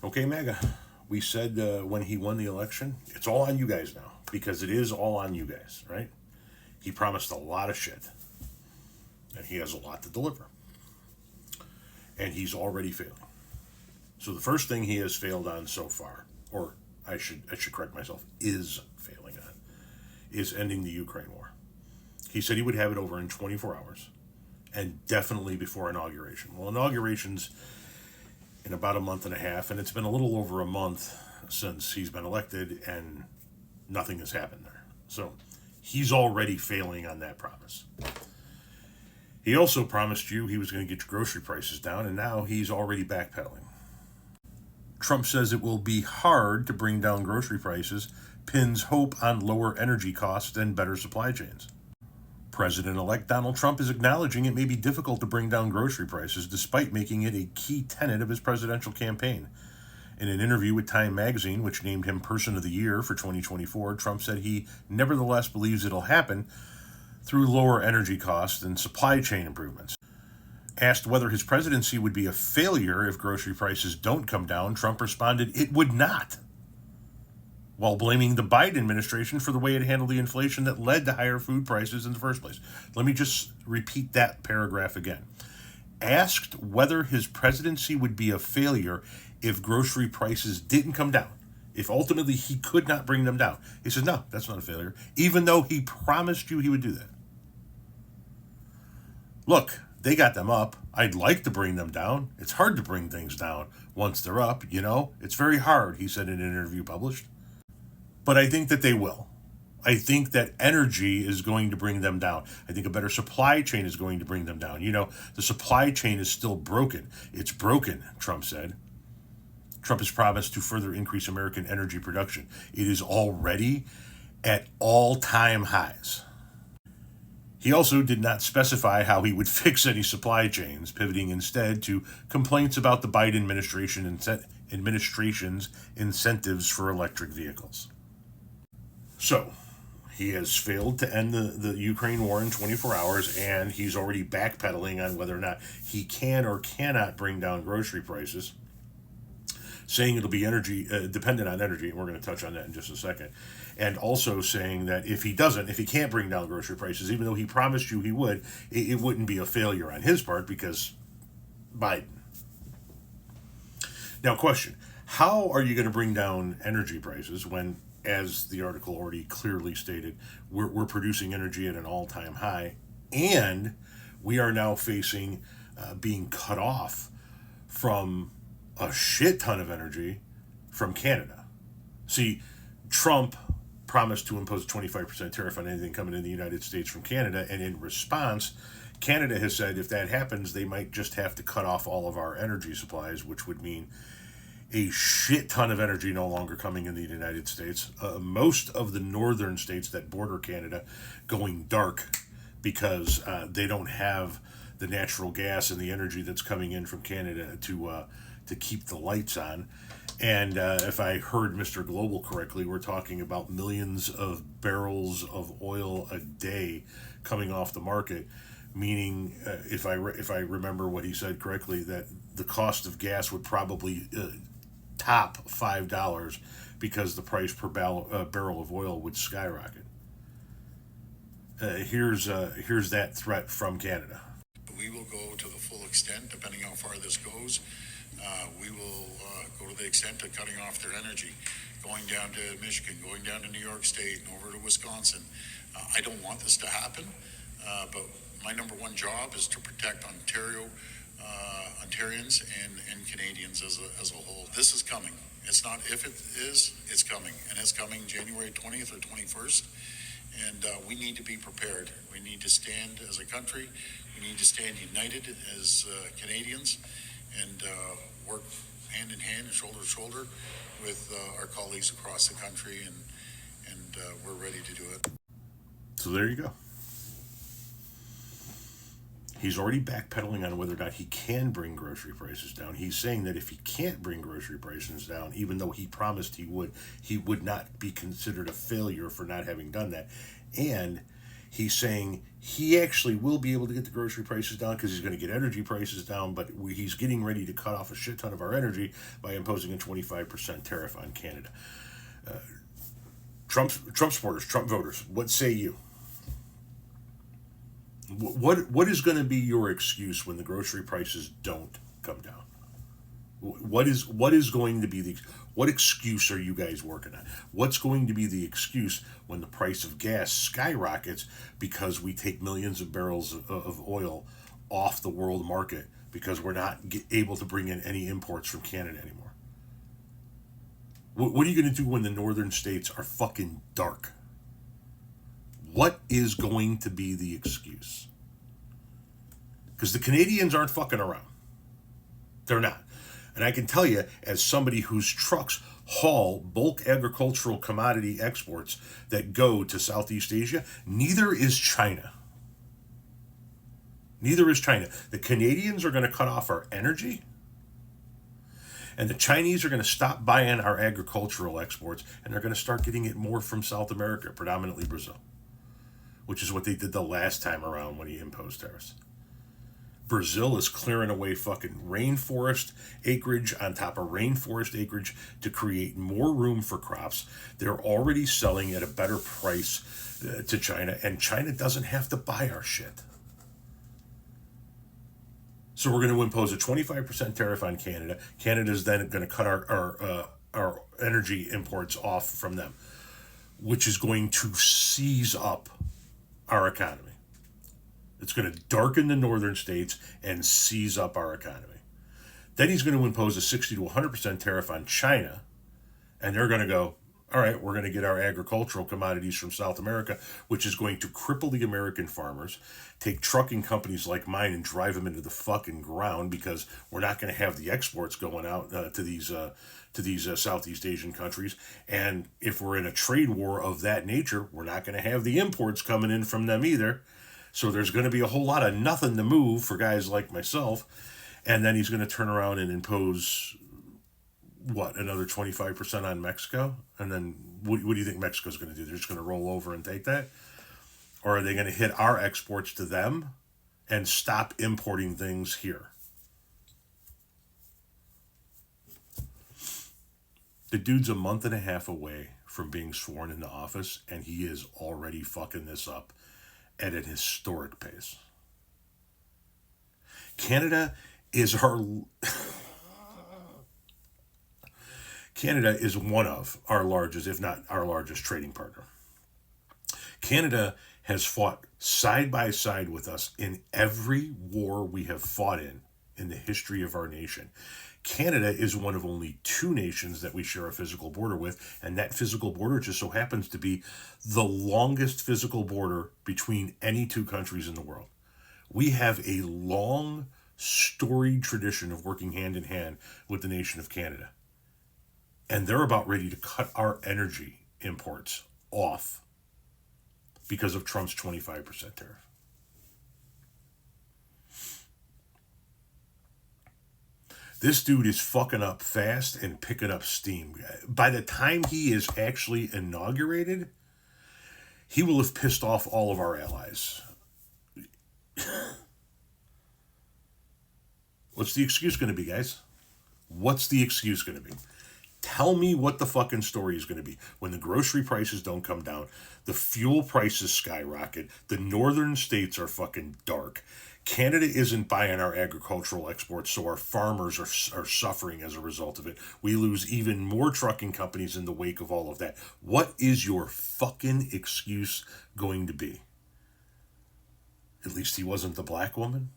Okay, MAGA, we said when he won the election, it's all on you guys now, because it is all on you guys, right? He promised a lot of shit, and he has a lot to deliver, and he's already failing. So the first thing he has failed on so far, or I should correct myself, is failing on, is ending the Ukraine war. He said he would have it over in 24 hours, and definitely before inauguration. Well, inauguration's in about a month and a half, and it's been a little over a month since he's been elected, and nothing has happened there. So he's already failing on that promise. He also promised you he was going to get your grocery prices down, and now he's already backpedaling. Trump says it will be hard to bring down grocery prices, pins hope on lower energy costs and better supply chains. President-elect Donald Trump is acknowledging it may be difficult to bring down grocery prices despite making it a key tenet of his presidential campaign. In an interview with Time magazine, which named him Person of the Year for 2024, Trump said he nevertheless believes it'll happen through lower energy costs and supply chain improvements. Asked whether his presidency would be a failure if grocery prices don't come down, Trump responded it would not, while blaming the Biden administration for the way it handled the inflation that led to higher food prices in the first place. Let me just repeat that paragraph again. Asked whether his presidency would be a failure if grocery prices didn't come down, if ultimately he could not bring them down. He said, no, that's not a failure, even though he promised you he would do that. Look, they got them up. I'd like to bring them down. It's hard to bring things down once they're up, you know? It's very hard, he said in an interview published. But I think that they will. I think that energy is going to bring them down. I think a better supply chain is going to bring them down. You know, the supply chain is still broken. It's broken, Trump said. Trump has promised to further increase American energy production. It is already at all-time highs. He also did not specify how he would fix any supply chains, pivoting instead to complaints about the Biden administration's incentives for electric vehicles. So, he has failed to end the Ukraine war in 24 hours, and he's already backpedaling on whether or not he can or cannot bring down grocery prices, saying it'll be energy dependent on energy, and we're going to touch on that in just a second, and also saying that if he can't bring down grocery prices, even though he promised you he would, it wouldn't be a failure on his part because Biden. Now, question, how are you going to bring down energy prices when, as the article already clearly stated, we're producing energy at an all-time high, and we are now facing being cut off from a shit ton of energy from Canada? See, Trump promised to impose a 25% tariff on anything coming in the United States from Canada, and in response, Canada has said if that happens, they might just have to cut off all of our energy supplies, which would mean a shit ton of energy no longer coming in the United States. Most of the northern states that border Canada going dark because they don't have the natural gas and the energy that's coming in from Canada to keep the lights on. And if I heard Mr. Global correctly, we're talking about millions of barrels of oil a day coming off the market, meaning, if I remember what he said correctly, that the cost of gas would probably top $5 because the price per barrel of oil would skyrocket. Here's that threat from Canada. We will go to the full extent, depending how far this goes. We will go to the extent of cutting off their energy, going down to Michigan, going down to New York State, and over to Wisconsin. I don't want this to happen, but my number one job is to protect Ontarians and Canadians as a whole. This is coming. It's not if it is, it's coming. And it's coming January 20th or 21st. And we need to be prepared. We need to stand as a country. We need to stand united as Canadians and work hand in hand and shoulder to shoulder with our colleagues across the country. And we're ready to do it. So there you go. He's already backpedaling on whether or not he can bring grocery prices down. He's saying that if he can't bring grocery prices down, even though he promised he would not be considered a failure for not having done that. And He's saying he actually will be able to get the grocery prices down because he's going to get energy prices down, but he's getting ready to cut off a shit ton of our energy by imposing a 25% tariff on Canada. Trump supporters, Trump voters, what say you? What is going to be your excuse when the grocery prices don't come down? What is going to be what excuse are you guys working on? What's going to be the excuse when the price of gas skyrockets because we take millions of barrels of oil off the world market because we're not able to bring in any imports from Canada anymore? What are you going to do when the northern states are fucking dark? What is going to be the excuse? Because the Canadians aren't fucking around. They're not. And I can tell you, as somebody whose trucks haul bulk agricultural commodity exports that go to Southeast Asia, neither is China. Neither is China. The Canadians are going to cut off our energy, and the Chinese are going to stop buying our agricultural exports, and they're going to start getting it more from South America, predominantly Brazil, which is what they did the last time around when he imposed tariffs. Brazil is clearing away fucking rainforest acreage on top of rainforest acreage to create more room for crops. They're already selling at a better price to China, and China doesn't have to buy our shit. So we're going to impose a 25% tariff on Canada. Canada's then going to cut our energy imports off from them, which is going to seize up our economy. It's going to darken the northern states and seize up our economy. Then he's going to impose a 60 to 100% tariff on China, and they're going to go, all right, we're going to get our agricultural commodities from South America, which is going to cripple the American farmers, take trucking companies like mine and drive them into the fucking ground because we're not going to have the exports going out to these Southeast Asian countries. And if we're in a trade war of that nature, we're not going to have the imports coming in from them either. So there's going to be a whole lot of nothing to move for guys like myself. And then he's going to turn around and impose, another 25% on Mexico? And then what do you think Mexico's going to do? They're just going to roll over and take that? Or are they going to hit our exports to them and stop importing things here? The dude's a month and a half away from being sworn into office, and he is already fucking this up at an historic pace. Canada is one of our largest, if not our largest, trading partner. Canada has fought side by side with us in every war we have fought in the history of our nation. Canada is one of only two nations that we share a physical border with, and that physical border just so happens to be the longest physical border between any two countries in the world. We have a long, storied tradition of working hand in hand with the nation of Canada. And they're about ready to cut our energy imports off because of Trump's 25% tariff. This dude is fucking up fast and picking up steam. By the time he is actually inaugurated, he will have pissed off all of our allies. What's the excuse going to be, guys? What's the excuse going to be? Tell me what the fucking story is going to be. When the grocery prices don't come down, the fuel prices skyrocket, the northern states are fucking dark. Canada isn't buying our agricultural exports, so our farmers are suffering as a result of it. We lose even more trucking companies in the wake of all of that. What is your fucking excuse going to be? At least he wasn't the black woman.